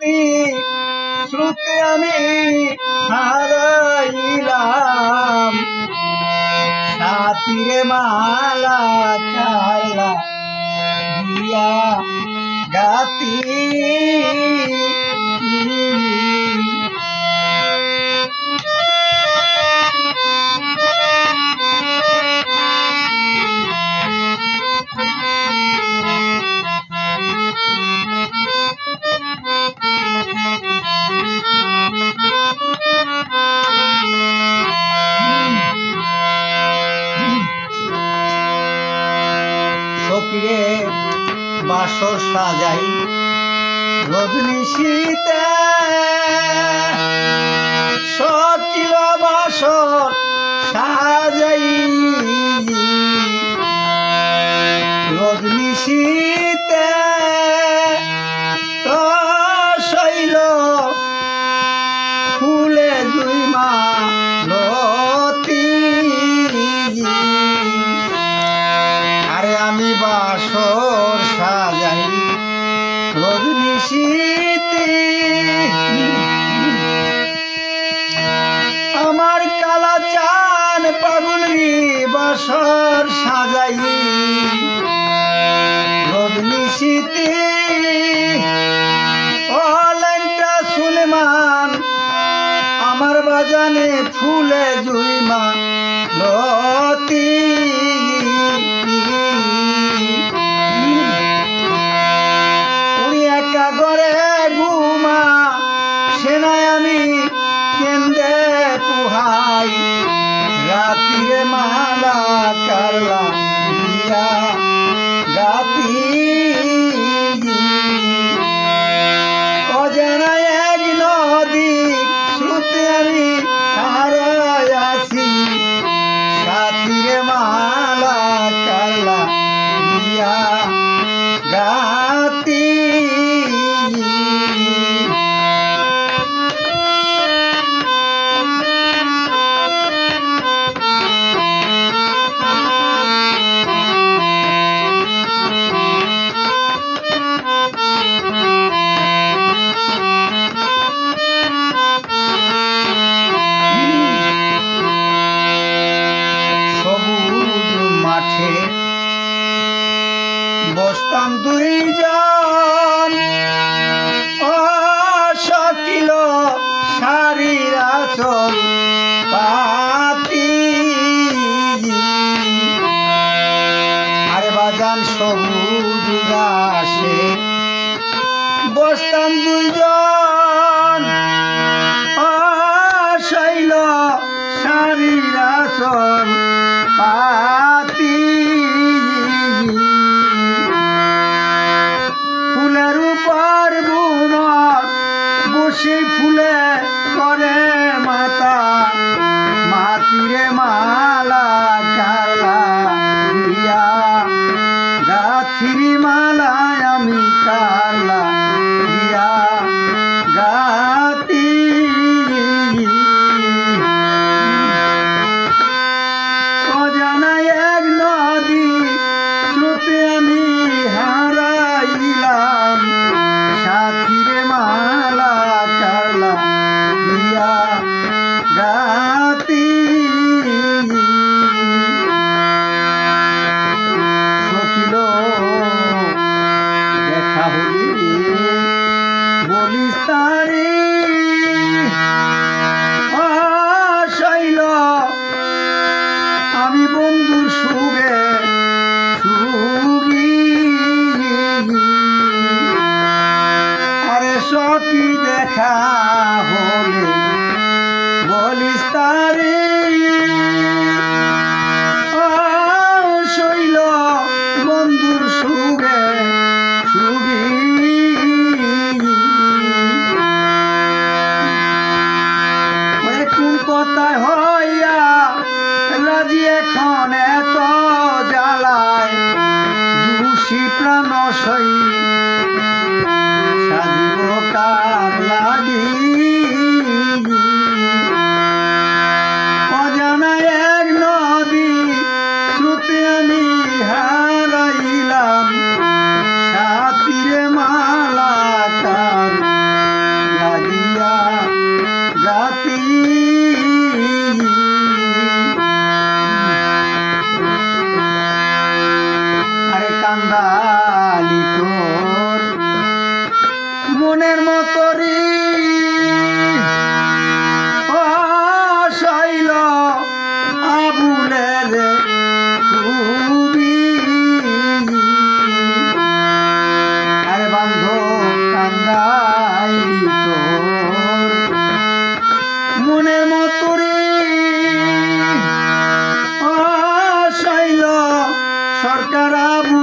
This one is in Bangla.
গতি শ্রুতি আমি হারাইলাম সাথীরে মালা কালা দিয়া গাতি সকিরে বাসর সাজাই রজনী শীতে সকিল বাসর সাজাই রজনী শীতে শৈল ফুলে জুইমা লতি আরে আমি বাসর সাজাই রজনী শীতে আমার কালা চান পাগলি বাসর সাজাই রজনী শীতে ও লেংটা সুলেমান আমার বাজানে ফুলে জুইমা লতি তুই একা করে ঘুমা সেনায় আমি কেন্দে পুহাই রাতিরে মালা কারলা দিয়া গাতি অজানা এক নদী শ্রুতি আমি হারাইয়াছি সাথীরে মালা কারলা দিয়া গাতি মাঠে বসতাম দুইজন অশকিল শাড়ির আঁচল পাতি আরে বাজান সবুজ ঘাসে বসতাম দুইজন অশৈল শাড়ির আঁচল পাতি ফুলের উপর বুমর বসে ফুলে করে মাতা মাতিরে মালা কারলা দিয়া গাছিরি মালায় আমি কারলা দিয়া গাতি অজানা এক নদী শ্রুতি আমি হারাইলাম সাথীরে মালা কারলা দিয়া গাতি সকিল দেখা হলি বলিস তারি শৈল আমি বন্ধুর সুগে সুগি আরে সকি দেখা হলে বলিস তারে শৈল বন্ধুর সুগে সুগি কোন কথায় হইয়া রাজি এখন এত জ্বালায় দোষী প্রাণ সই সাজিব কার লাগি মনের মতরি শৈল আবুলের খুবই আরে বান্ধ কান্দাই তোর মনের মতরি শৈল সরকার আবু